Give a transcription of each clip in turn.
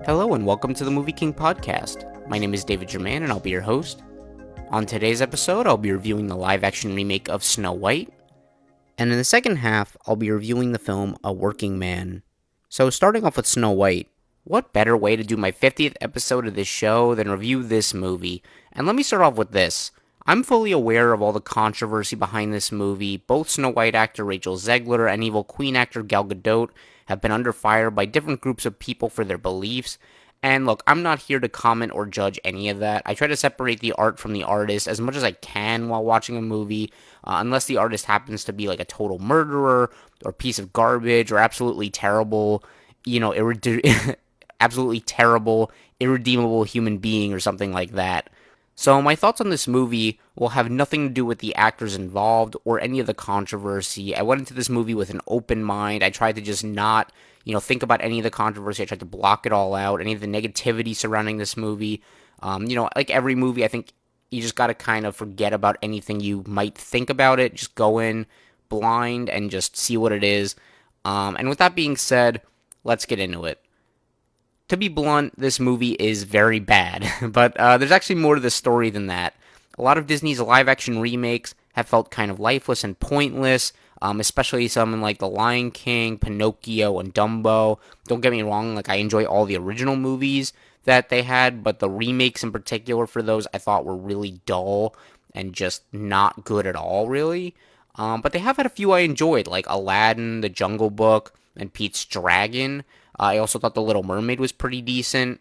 Hello and welcome to the MovieKing Podcast. My name is David Jurmann and I'll be your host. On today's episode, I'll be reviewing the live-action remake of Snow White. And in the second half, I'll be reviewing the film A Working Man. So starting off with Snow White, what better way to do my 50th episode of this show than review this movie? And let me start off with this. I'm fully aware of all the controversy behind this movie. Both Snow White actor Rachel Zegler and Evil Queen actor Gal Gadot have been under fire by different groups of people for their beliefs. And look, I'm not here to comment or judge any of that. I try to separate the art from the artist as much as I can while watching a movie, unless the artist happens to be like a total murderer or piece of garbage or absolutely terrible, absolutely terrible, irredeemable human being or something like that. So my thoughts on this movie will have nothing to do with the actors involved or any of the controversy. I went into this movie with an open mind. I tried to just not, think about any of the controversy. I tried to block it all out, any of the negativity surrounding this movie. Like every movie, I think you just got to kind of forget about anything you might think about it. Just go in blind and just see what it is. And with that being said, let's get into it. To be blunt, this movie is very bad, but there's actually more to the story than that. A lot of Disney's live-action remakes have felt kind of lifeless and pointless, especially some like The Lion King, Pinocchio, and Dumbo. Don't get me wrong, like I enjoy all the original movies that they had, but the remakes in particular for those I thought were really dull and just not good at all, really. But they have had a few I enjoyed, like Aladdin, The Jungle Book, and Pete's Dragon. I also thought The Little Mermaid was pretty decent.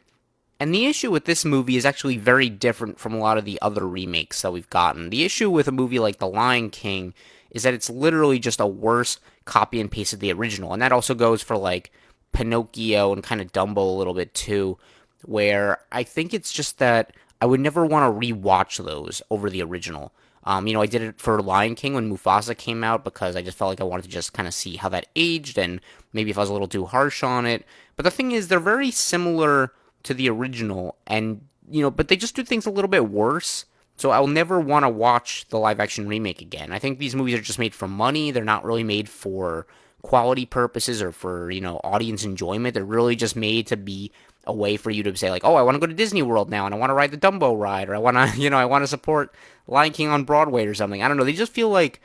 And the issue with this movie is actually very different from a lot of the other remakes that we've gotten. The issue with a movie like The Lion King is that it's literally just a worse copy and paste of the original. And that also goes for like Pinocchio and kind of Dumbo a little bit too, where I think it's just that I would never want to rewatch those over the original. I did it for Lion King when Mufasa came out because I just felt like I wanted to just kind of see how that aged and maybe if I was a little too harsh on it. But the thing is, they're very similar to the original and, but they just do things a little bit worse. So I'll never want to watch the live action remake again. I think these movies are just made for money. They're not really made for quality purposes or for, audience enjoyment. They're really just made to be a way for you to say like, oh, I want to go to Disney World now and I want to ride the Dumbo ride or I want to, I want to support Lion King on Broadway or something. I don't know. They just feel like,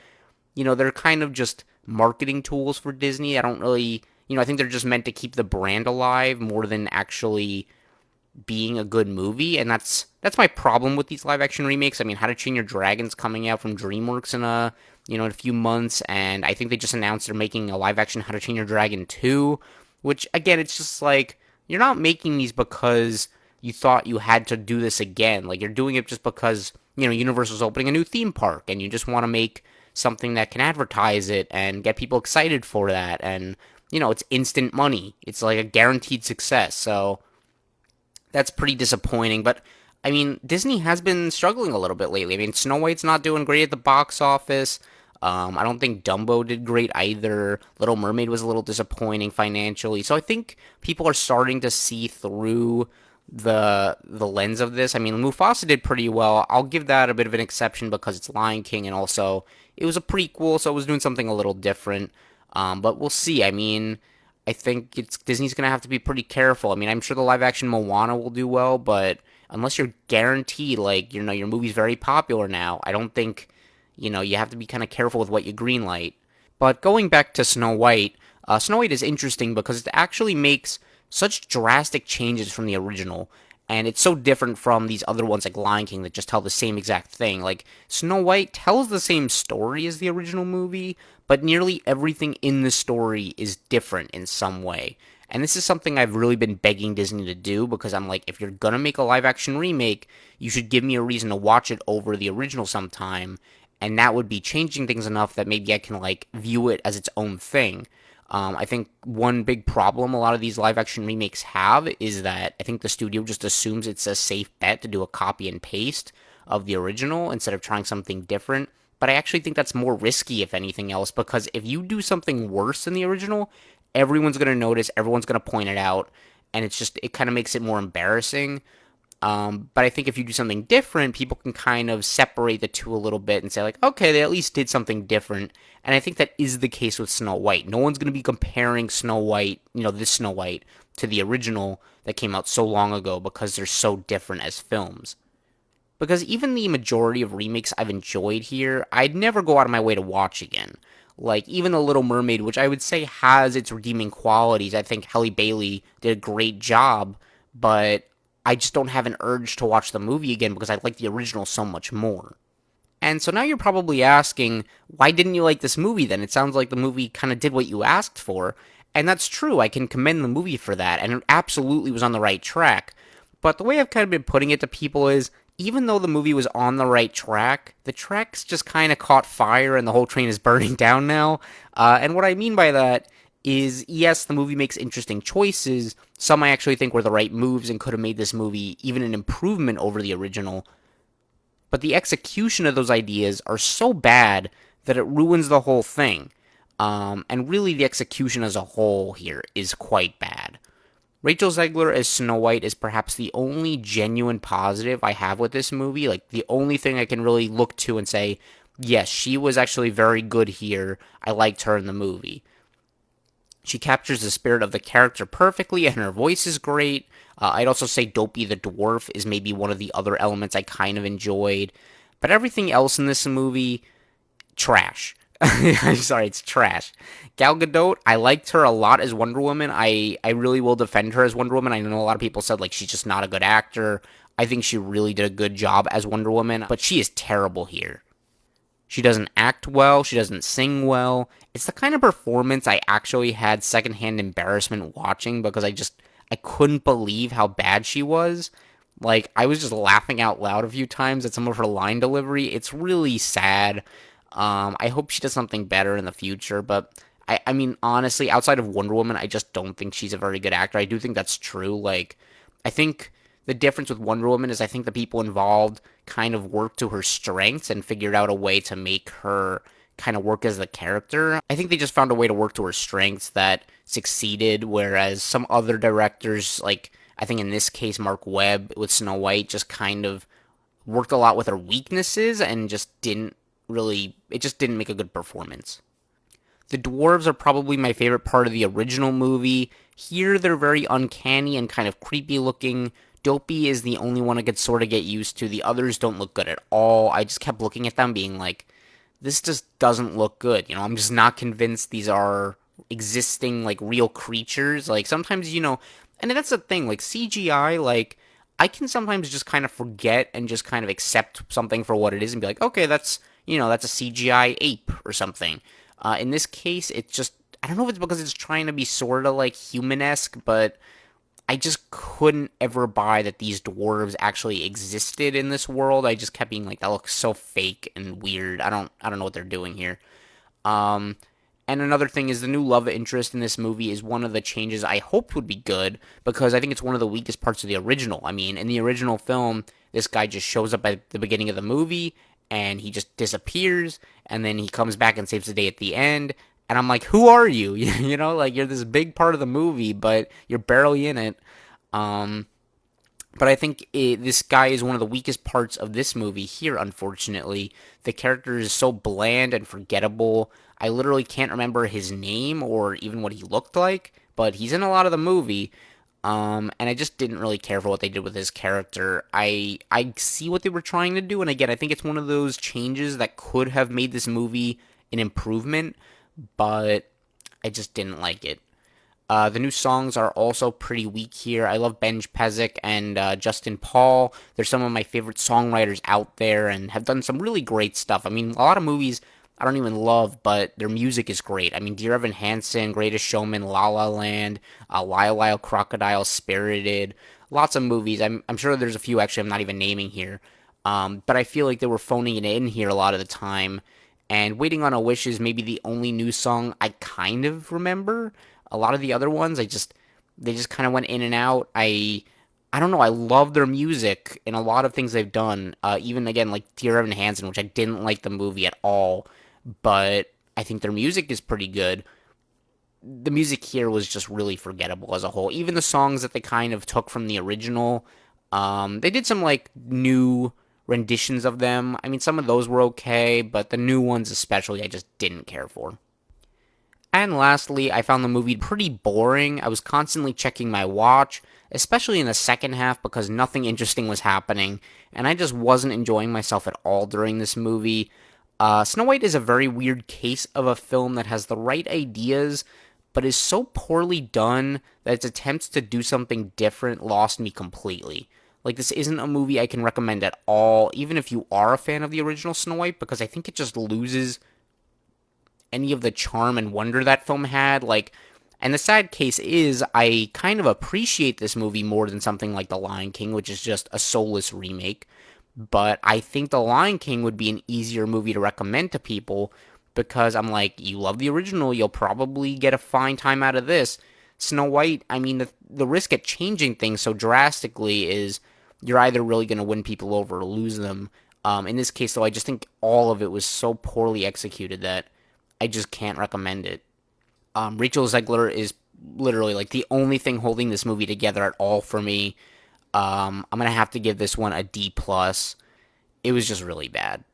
they're kind of just marketing tools for Disney. I don't really, I think they're just meant to keep the brand alive more than actually being a good movie. And that's my problem with these live action remakes. I mean, How to Train Your Dragon's coming out from DreamWorks in a few months. And I think they just announced they're making a live action How to Train Your Dragon 2, which again, it's just like, you're not making these because you thought you had to do this again. Like, you're doing it just because, Universal's opening a new theme park, and you just want to make something that can advertise it and get people excited for that. And, it's instant money. It's like a guaranteed success. So that's pretty disappointing. But, I mean, Disney has been struggling a little bit lately. I mean, Snow White's not doing great at the box office. I don't think Dumbo did great either. Little Mermaid was a little disappointing financially. So I think people are starting to see through the lens of this. I mean, Mufasa did pretty well. I'll give that a bit of an exception because it's Lion King and also it was a prequel, so it was doing something a little different. But we'll see. I mean, I think Disney's going to have to be pretty careful. I mean, I'm sure the live action Moana will do well, but unless you're guaranteed, like, your movie's very popular now, I don't think you have to be kind of careful with what you greenlight. But going back to Snow White is interesting because it actually makes such drastic changes from the original. And it's so different from these other ones like Lion King that just tell the same exact thing. Like, Snow White tells the same story as the original movie, but nearly everything in the story is different in some way. And this is something I've really been begging Disney to do because I'm like, if you're gonna make a live action remake, you should give me a reason to watch it over the original sometime. And that would be changing things enough that maybe I can, like, view it as its own thing. I think one big problem a lot of these live-action remakes have is that I think the studio just assumes it's a safe bet to do a copy and paste of the original instead of trying something different. But I actually think that's more risky, if anything else, because if you do something worse than the original, everyone's going to notice, everyone's going to point it out, and it kind of makes it more embarrassing. But I think if you do something different, people can kind of separate the two a little bit and say, like, okay, they at least did something different. And I think that is the case with Snow White. No one's going to be comparing Snow White, this Snow White, to the original that came out so long ago because they're so different as films. Because even the majority of remakes I've enjoyed here, I'd never go out of my way to watch again. Like, even The Little Mermaid, which I would say has its redeeming qualities. I think Halle Bailey did a great job, but I just don't have an urge to watch the movie again because I like the original so much more. And so now you're probably asking, why didn't you like this movie then? It sounds like the movie kind of did what you asked for. And that's true. I can commend the movie for that. And it absolutely was on the right track. But the way I've kind of been putting it to people is, even though the movie was on the right track, the tracks just kind of caught fire and the whole train is burning down now. And what I mean by that is, yes, the movie makes interesting choices. Some I actually think were the right moves and could have made this movie even an improvement over the original. But the execution of those ideas are so bad that it ruins the whole thing. And really, the execution as a whole here is quite bad. Rachel Zegler as Snow White is perhaps the only genuine positive I have with this movie. Like, the only thing I can really look to and say, yes, she was actually very good here. I liked her in the movie. She captures the spirit of the character perfectly, and her voice is great. I'd also say Dopey the Dwarf is maybe one of the other elements I kind of enjoyed. But everything else in this movie, trash. I'm sorry, it's trash. Gal Gadot, I liked her a lot as Wonder Woman. I really will defend her as Wonder Woman. I know a lot of people said, like, she's just not a good actor. I think she really did a good job as Wonder Woman, but she is terrible here. She doesn't act well. She doesn't sing well. It's the kind of performance I actually had secondhand embarrassment watching because I couldn't believe how bad she was. Like, I was just laughing out loud a few times at some of her line delivery. It's really sad. I hope she does something better in the future, but I mean, honestly, outside of Wonder Woman, I just don't think she's a very good actor. I do think that's true. Like, I think the difference with Wonder Woman is I think the people involved kind of worked to her strengths and figured out a way to make her kind of work as the character. I think they just found a way to work to her strengths that succeeded, whereas some other directors, like I think in this case Mark Webb with Snow White, just kind of worked a lot with her weaknesses and just didn't really, it just didn't make a good performance. The dwarves are probably my favorite part of the original movie. Here, they're very uncanny and kind of creepy looking. Dopey is the only one I could sort of get used to. The others don't look good at all. I just kept looking at them being like, this just doesn't look good. I'm just not convinced these are existing, like, real creatures. Like, sometimes, and that's the thing, like, CGI, like, I can sometimes just kind of forget and just kind of accept something for what it is and be like, okay, that's a CGI ape or something. In this case, it's just, I don't know if it's because it's trying to be sort of like human-esque, but I just couldn't ever buy that these dwarves actually existed in this world. I just kept being like, that looks so fake and weird. I don't know what they're doing here. Um, and another thing is the new love interest in this movie is one of the changes I hoped would be good because I think it's one of the weakest parts of the original. I mean, in the original film, this guy just shows up at the beginning of the movie and he just disappears and then he comes back and saves the day at the end. And I'm like, who are you? Like you're this big part of the movie, but you're barely in it. Um, but I think this guy is one of the weakest parts of this movie here, unfortunately. The character is so bland and forgettable. I literally can't remember his name or even what he looked like, but he's in a lot of the movie. And I just didn't really care for what they did with his character. I see what they were trying to do, and again, I think it's one of those changes that could have made this movie an improvement, but I just didn't like it. The new songs are also pretty weak here. I love Benj Pezik and Justin Paul. They're some of my favorite songwriters out there and have done some really great stuff. I mean, a lot of movies I don't even love, but their music is great. I mean, Dear Evan Hansen, Greatest Showman, La La Land, Lyle Lyle Crocodile, Spirited. Lots of movies. I'm sure there's a few actually I'm not even naming here. But I feel like they were phoning it in here a lot of the time. And Waiting on a Wish is maybe the only new song I kind of remember. A lot of the other ones, they just kind of went in and out. I don't know. I love their music and a lot of things they've done. Even again, like Dear Evan Hansen, which I didn't like the movie at all, but I think their music is pretty good. The music here was just really forgettable as a whole. Even the songs that they kind of took from the original, They did some like new renditions of them. I mean, some of those were okay, but the new ones especially I just didn't care for. And lastly, I found the movie pretty boring. I was constantly checking my watch, especially in the second half because nothing interesting was happening, and I just wasn't enjoying myself at all during this movie. Snow White is a very weird case of a film that has the right ideas, but is so poorly done that its attempts to do something different lost me completely. Like, this isn't a movie I can recommend at all, even if you are a fan of the original Snow White, because I think it just loses any of the charm and wonder that film had. Like, and the sad case is, I kind of appreciate this movie more than something like The Lion King, which is just a soulless remake. But I think The Lion King would be an easier movie to recommend to people because I'm like, you love the original, you'll probably get a fine time out of this. Snow White, I mean, the risk at changing things so drastically is you're either really going to win people over or lose them. In this case, though, I just think all of it was so poorly executed that I just can't recommend it. Rachel Zegler is literally like the only thing holding this movie together at all for me. I'm gonna have to give this one a D plus. It was just really bad.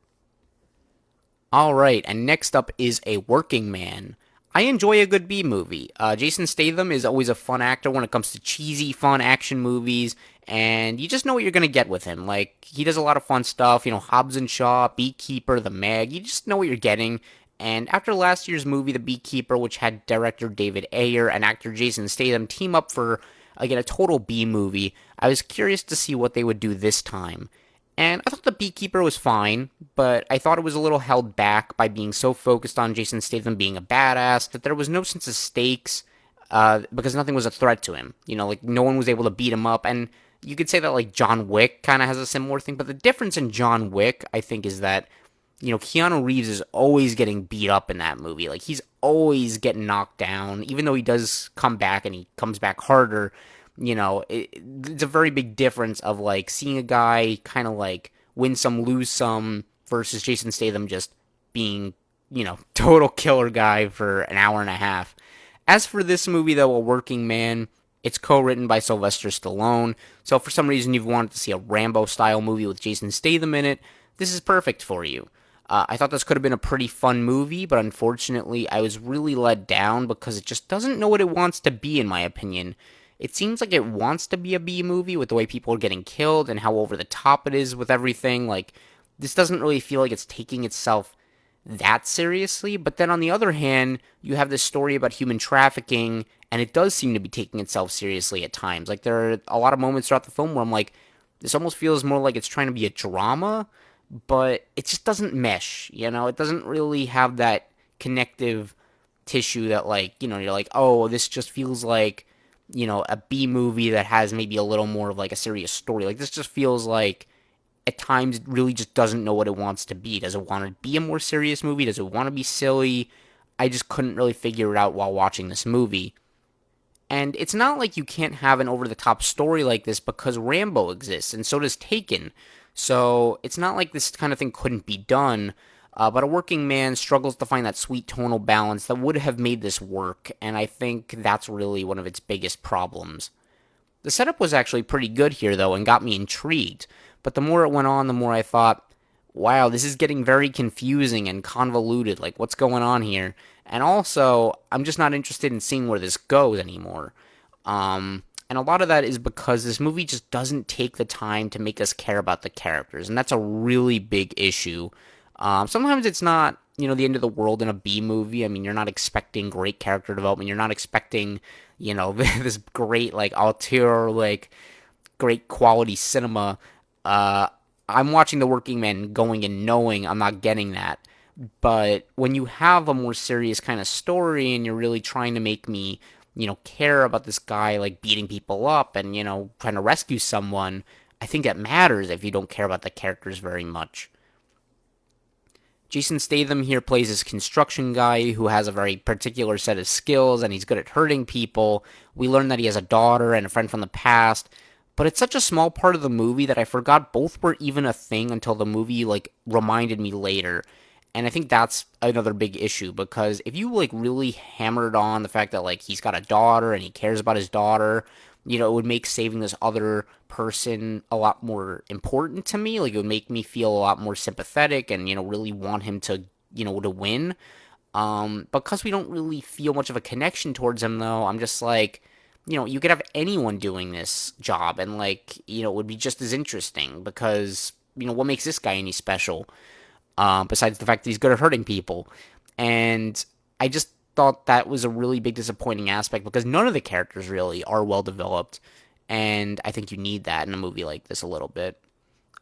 All right, and next up is A Working Man. I enjoy a good B movie. Jason Statham is always a fun actor when it comes to cheesy, fun action movies, and you just know what you're gonna get with him. Like, he does a lot of fun stuff. You know, Hobbs and Shaw, Beekeeper, The Meg. You just know what you're getting. And after last year's movie, The Beekeeper, which had director David Ayer and actor Jason Statham team up for, again, a total B movie, I was curious to see what they would do this time. And I thought The Beekeeper was fine, but I thought it was a little held back by being so focused on Jason Statham being a badass that there was no sense of stakes because nothing was a threat to him. You know, like no one was able to beat him up. And you could say that like John Wick kind of has a similar thing, but the difference in John Wick, I think, is that Keanu Reeves is always getting beat up in that movie. Like, he's always getting knocked down, even though he does come back and he comes back harder. It's a very big difference of, like, seeing a guy kind of, like, win some, lose some, versus Jason Statham just being, total killer guy for an hour and a half. As for this movie, though, A Working Man, it's co-written by Sylvester Stallone, so if for some reason you've wanted to see a Rambo-style movie with Jason Statham in it, this is perfect for you. I thought this could have been a pretty fun movie, but unfortunately, I was really let down because it just doesn't know what it wants to be, in my opinion. It seems like it wants to be a B movie with the way people are getting killed and how over the top it is with everything. Like, this doesn't really feel like it's taking itself that seriously. But then on the other hand, you have this story about human trafficking, and it does seem to be taking itself seriously at times. Like, there are a lot of moments throughout the film where I'm like, this almost feels more like it's trying to be a drama, but it just doesn't mesh, It doesn't really have that connective tissue that, like, you're like, oh, this just feels like, a B movie that has maybe a little more of, like, a serious story. Like, this just feels like, at times, it really just doesn't know what it wants to be. Does it want to be a more serious movie? Does it want to be silly? I just couldn't really figure it out while watching this movie. And it's not like you can't have an over-the-top story like this because Rambo exists, and so does Taken. So it's not like this kind of thing couldn't be done, but A Working Man struggles to find that sweet tonal balance that would have made this work, and I think that's really one of its biggest problems. The setup was actually pretty good here, though, and got me intrigued, but the more it went on, the more I thought, wow, this is getting very confusing and convoluted, like, what's going on here? And also, I'm just not interested in seeing where this goes anymore. And a lot of that is because this movie just doesn't take the time to make us care about the characters, and that's a really big issue. Sometimes it's not, the end of the world in a B movie. I mean, you're not expecting great character development. You're not expecting, this great, like, auteur, like, great quality cinema. I'm watching The Working Man going and knowing I'm not getting that. But when you have a more serious kind of story and you're really trying to make me, care about this guy, like, beating people up and, trying to rescue someone, I think that matters if you don't care about the characters very much. Jason Statham here plays this construction guy who has a very particular set of skills and he's good at hurting people. We learn that he has a daughter and a friend from the past, but it's such a small part of the movie that I forgot both were even a thing until the movie, like, reminded me later. And I think that's another big issue because if you, like, really hammered on the fact that, like, he's got a daughter and he cares about his daughter, it would make saving this other person a lot more important to me. Like, it would make me feel a lot more sympathetic and, really want him to, to win. Because we don't really feel much of a connection towards him, though, I'm just like, you could have anyone doing this job and, like, it would be just as interesting because, what makes this guy any special? Besides the fact that he's good at hurting people. And I just thought that was a really big disappointing aspect because none of the characters really are well developed. And I think you need that in a movie like this a little bit.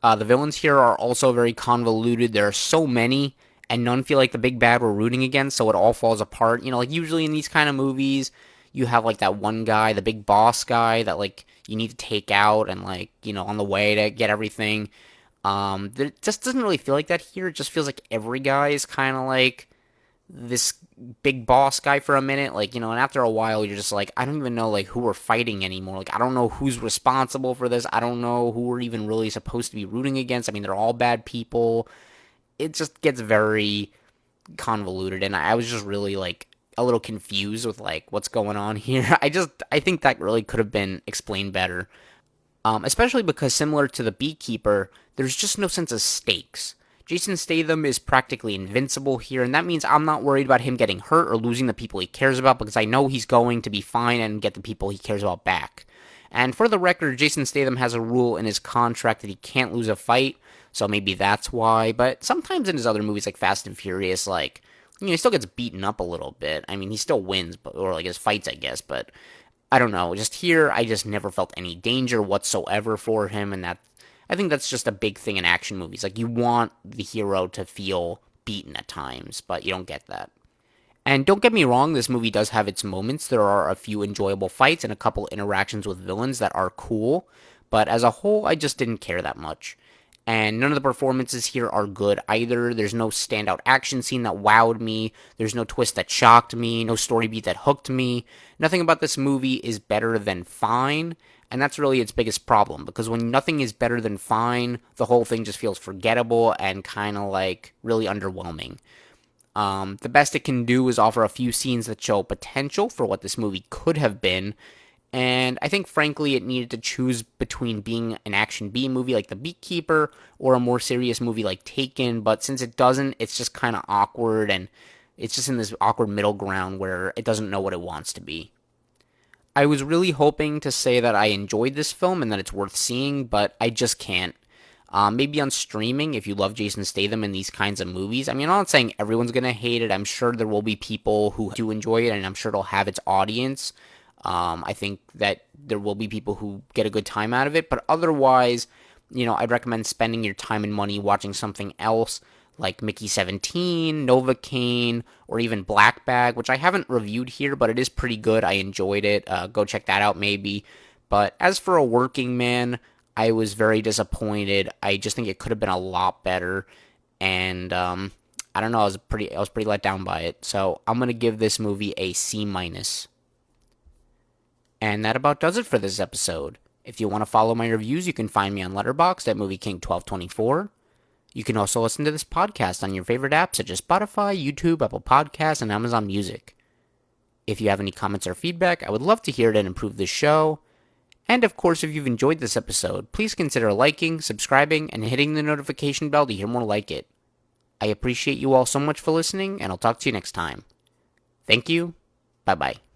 The villains here are also very convoluted. There are so many, and none feel like the big bad we're rooting against, so it all falls apart. Like usually in these kind of movies, you have like that one guy, the big boss guy that like you need to take out and like, on the way to get everything. It just doesn't really feel like that here. It just feels like every guy is kind of like this big boss guy for a minute, like, and after a while you're just like, I don't even know like who we're fighting anymore. Like, I don't know who's responsible for this. I don't know who we're even really supposed to be rooting against. I mean, they're all bad people. It just gets very convoluted, and I was just really like a little confused with like what's going on here. I think that really could have been explained better. Especially because similar to the Beekeeper, there's just no sense of stakes. Jason Statham is practically invincible here, and that means I'm not worried about him getting hurt or losing the people he cares about because I know he's going to be fine and get the people he cares about back. And for the record, Jason Statham has a rule in his contract that he can't lose a fight, so maybe that's why. But sometimes in his other movies like Fast and Furious, like, he still gets beaten up a little bit. I mean, he still wins, or like his fights, I guess, but I don't know. Just here, I just never felt any danger whatsoever for him, and I think that's just a big thing in action movies. Like, you want the hero to feel beaten at times, but you don't get that. And don't get me wrong, this movie does have its moments. There are a few enjoyable fights and a couple interactions with villains that are cool, but as a whole, I just didn't care that much. And none of the performances here are good either. There's no standout action scene that wowed me. There's no twist that shocked me. No story beat that hooked me. Nothing about this movie is better than fine. And that's really its biggest problem. Because when nothing is better than fine, the whole thing just feels forgettable and kind of like really underwhelming. The best it can do is offer a few scenes that show potential for what this movie could have been. And I think, frankly, it needed to choose between being an action B movie like The Beekeeper or a more serious movie like Taken. But since it doesn't, it's just kind of awkward, and it's just in this awkward middle ground where it doesn't know what it wants to be. I was really hoping to say that I enjoyed this film and that it's worth seeing, but I just can't. Maybe on streaming if you love Jason Statham in these kinds of movies. I mean, I'm not saying everyone's going to hate it. I'm sure there will be people who do enjoy it, and I'm sure it'll have its audience. I think that there will be people who get a good time out of it, but otherwise, I'd recommend spending your time and money watching something else like Mickey 17, Novocaine, or even Black Bag, which I haven't reviewed here, but it is pretty good. I enjoyed it. Go check that out maybe. But as for A Working Man, I was very disappointed. I just think it could have been a lot better, and I don't know. I was pretty let down by it. So I'm gonna give this movie a C minus. And that about does it for this episode. If you want to follow my reviews, you can find me on Letterboxd at MovieKing1224. You can also listen to this podcast on your favorite apps such as Spotify, YouTube, Apple Podcasts, and Amazon Music. If you have any comments or feedback, I would love to hear it and improve this show. And of course, if you've enjoyed this episode, please consider liking, subscribing, and hitting the notification bell to hear more like it. I appreciate you all so much for listening, and I'll talk to you next time. Thank you. Bye-bye.